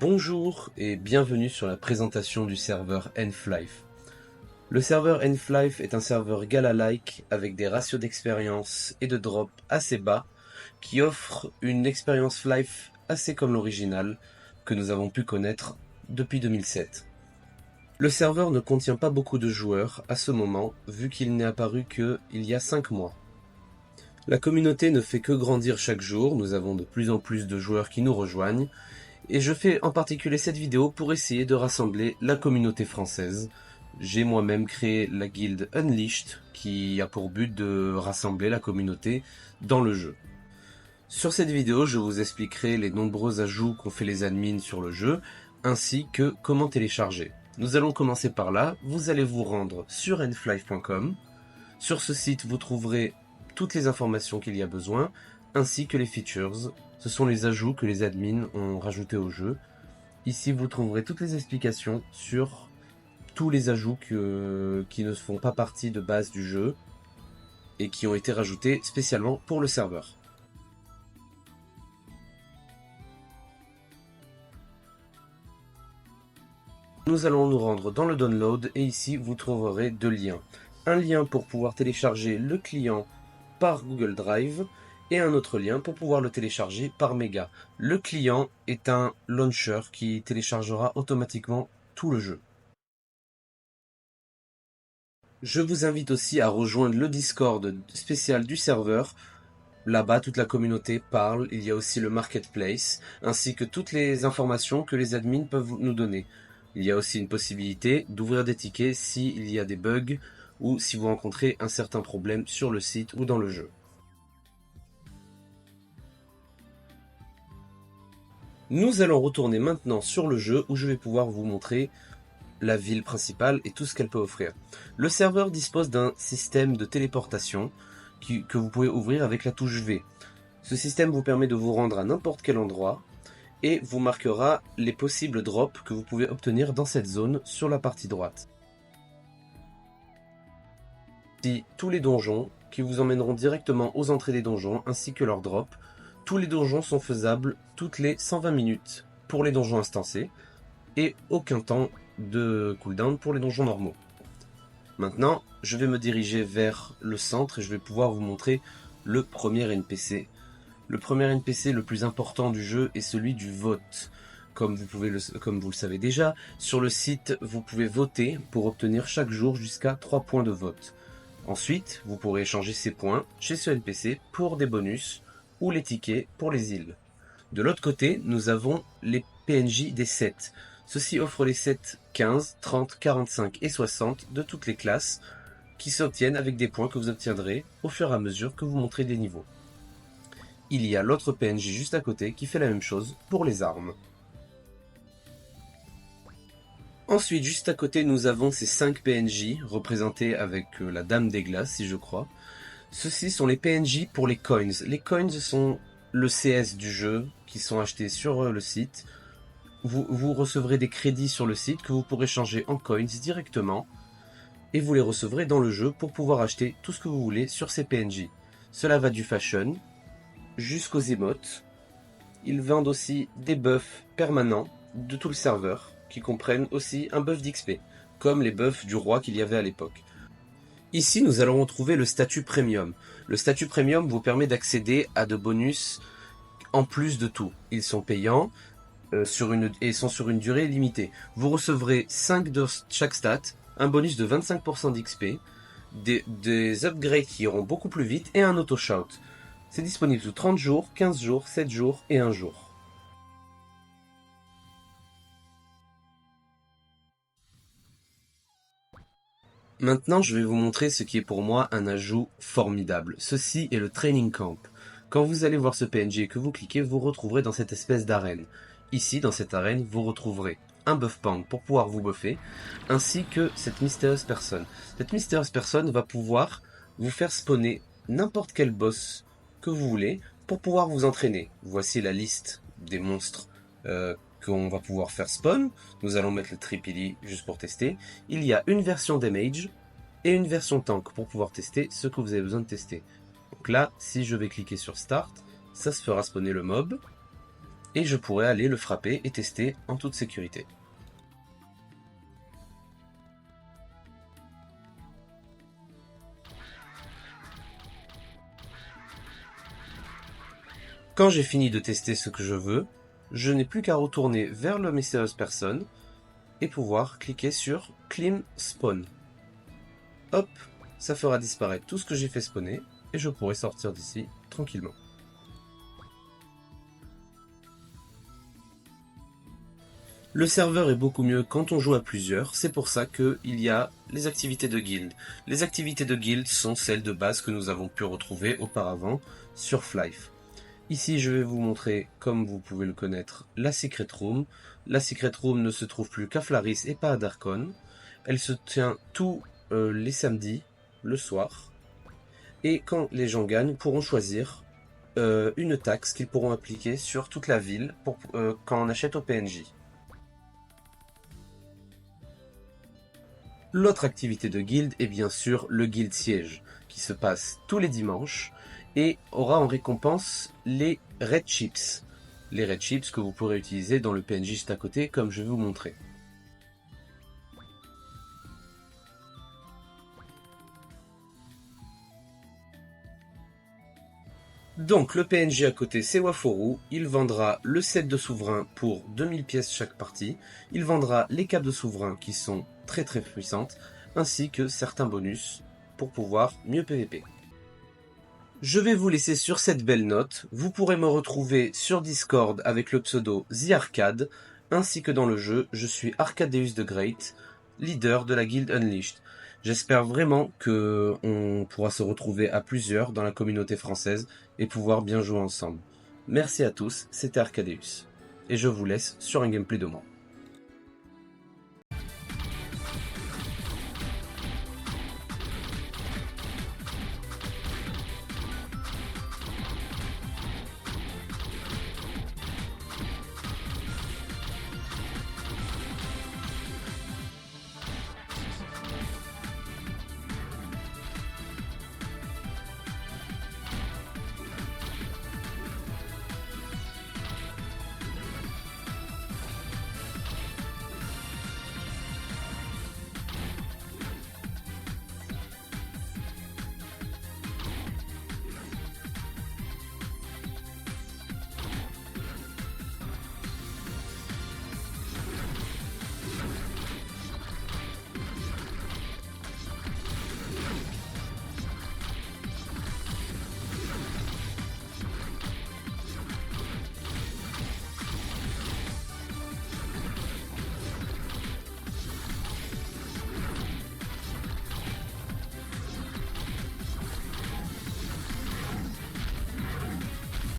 Bonjour et bienvenue sur la présentation du serveur Nflife. Le serveur Nflife est un serveur Gala-like avec des ratios d'expérience et de drop assez bas qui offre une expérience life assez comme l'original que nous avons pu connaître depuis 2007. Le serveur ne contient pas beaucoup de joueurs à ce moment vu qu'il n'est apparu qu'il y a 5 mois. La communauté ne fait que grandir chaque jour, nous avons de plus en plus de joueurs qui nous rejoignent. Et je fais en particulier cette vidéo pour essayer de rassembler la communauté française. J'ai moi-même créé la guilde Unleashed qui a pour but de rassembler la communauté dans le jeu. Sur cette vidéo, je vous expliquerai les nombreux ajouts qu'ont fait les admins sur le jeu, ainsi que comment télécharger. Nous allons commencer par là, vous allez vous rendre sur nflife.com. Sur ce site, vous trouverez toutes les informations qu'il y a besoin, ainsi que les features. Ce sont les ajouts que les admins ont rajoutés au jeu. Ici, vous trouverez toutes les explications sur tous les ajouts qui ne font pas partie de base du jeu et qui ont été rajoutés spécialement pour le serveur. Nous allons nous rendre dans le download et ici, vous trouverez deux liens. Un lien pour pouvoir télécharger le client par Google Drive et un autre lien pour pouvoir le télécharger par Mega. Le client est un launcher qui téléchargera automatiquement tout le jeu. Je vous invite aussi à rejoindre le Discord spécial du serveur. Là-bas, toute la communauté parle, il y a aussi le marketplace, ainsi que toutes les informations que les admins peuvent nous donner. Il y a aussi une possibilité d'ouvrir des tickets s'il y a des bugs ou si vous rencontrez un certain problème sur le site ou dans le jeu. Nous allons retourner maintenant sur le jeu où je vais pouvoir vous montrer la ville principale et tout ce qu'elle peut offrir. Le serveur dispose d'un système de téléportation que vous pouvez ouvrir avec la touche V. Ce système vous permet de vous rendre à n'importe quel endroit et vous marquera les possibles drops que vous pouvez obtenir dans cette zone sur la partie droite. Ici, tous les donjons qui vous emmèneront directement aux entrées des donjons ainsi que leurs drops. Tous les donjons sont faisables toutes les 120 minutes pour les donjons instancés et aucun temps de cooldown pour les donjons normaux. Maintenant, je vais me diriger vers le centre et je vais pouvoir vous montrer le premier NPC. Le premier NPC le plus important du jeu est celui du vote. Comme vous le savez déjà, sur le site, vous pouvez voter pour obtenir chaque jour jusqu'à 3 points de vote. Ensuite, vous pourrez échanger ces points chez ce NPC pour des bonus ou les tickets pour les îles. De l'autre côté, nous avons les PNJ des sets. Ceux-ci offrent les sets 15, 30, 45 et 60 de toutes les classes qui s'obtiennent avec des points que vous obtiendrez au fur et à mesure que vous montrez des niveaux. Il y a l'autre PNJ juste à côté qui fait la même chose pour les armes. Ensuite, juste à côté, nous avons ces 5 PNJ représentés avec la Dame des Glaces, si je crois. Ceux-ci sont les PNJ pour les coins. Les coins sont le CS du jeu qui sont achetés sur le site. Vous recevrez des crédits sur le site que vous pourrez changer en coins directement. Et vous les recevrez dans le jeu pour pouvoir acheter tout ce que vous voulez sur ces PNJ. Cela va du fashion jusqu'aux emotes. Ils vendent aussi des buffs permanents de tout le serveur qui comprennent aussi un buff d'XP, comme les buffs du roi qu'il y avait à l'époque. Ici, nous allons retrouver le statut premium. Le statut premium vous permet d'accéder à de bonus en plus de tout. Ils sont payants et sont sur une durée limitée. Vous recevrez 5 de chaque stat, un bonus de 25% d'XP, des upgrades qui iront beaucoup plus vite et un auto-shout. C'est disponible sous 30 jours, 15 jours, 7 jours et 1 jour. Maintenant, je vais vous montrer ce qui est pour moi un ajout formidable. Ceci est le Training Camp. Quand vous allez voir ce PNJ et que vous cliquez, vous retrouverez dans cette espèce d'arène. Ici, dans cette arène, vous retrouverez un buff pound pour pouvoir vous buffer, ainsi que cette mystérieuse personne. Cette mystérieuse personne va pouvoir vous faire spawner n'importe quel boss que vous voulez pour pouvoir vous entraîner. Voici la liste des monstres qu'on va pouvoir faire spawn. Nous allons mettre le Tripili juste pour tester. Il y a une version damage et une version tank pour pouvoir tester ce que vous avez besoin de tester. Donc là, si je vais cliquer sur start, ça se fera spawner le mob. et je pourrai aller le frapper et tester en toute sécurité. Quand j'ai fini de tester ce que je veux, je n'ai plus qu'à retourner vers la mystérieuse personne et pouvoir cliquer sur Clean Spawn. Hop, ça fera disparaître tout ce que j'ai fait spawner et je pourrai sortir d'ici tranquillement. Le serveur est beaucoup mieux quand on joue à plusieurs, c'est pour ça qu'il y a les activités de guild. Les activités de guild sont celles de base que nous avons pu retrouver auparavant sur Flyff. Ici, je vais vous montrer, comme vous pouvez le connaître, la Secret Room. La Secret Room ne se trouve plus qu'à Flaris et pas à Darkon. Elle se tient tous les samedis, le soir. Et quand les gens gagnent, pourront choisir une taxe qu'ils pourront appliquer sur toute la ville quand on achète au PNJ. L'autre activité de guild est bien sûr le guild siège, qui se passe tous les dimanches et aura en récompense les red chips. Les red chips que vous pourrez utiliser dans le PNJ juste à côté, comme je vais vous montrer. Donc le PNJ à côté c'est Waforu, il vendra le set de souverain pour 2000 pièces chaque partie, il vendra les capes de souverain qui sont très puissantes, ainsi que certains bonus pour pouvoir mieux PVP. Je vais vous laisser sur cette belle note, vous pourrez me retrouver sur Discord avec le pseudo TheArcade, ainsi que dans le jeu, je suis Arcadeus the Great, leader de la guilde Unleashed. J'espère vraiment que on pourra se retrouver à plusieurs dans la communauté française et pouvoir bien jouer ensemble. Merci à tous, c'était Arcadeus. Et je vous laisse sur un gameplay de moi.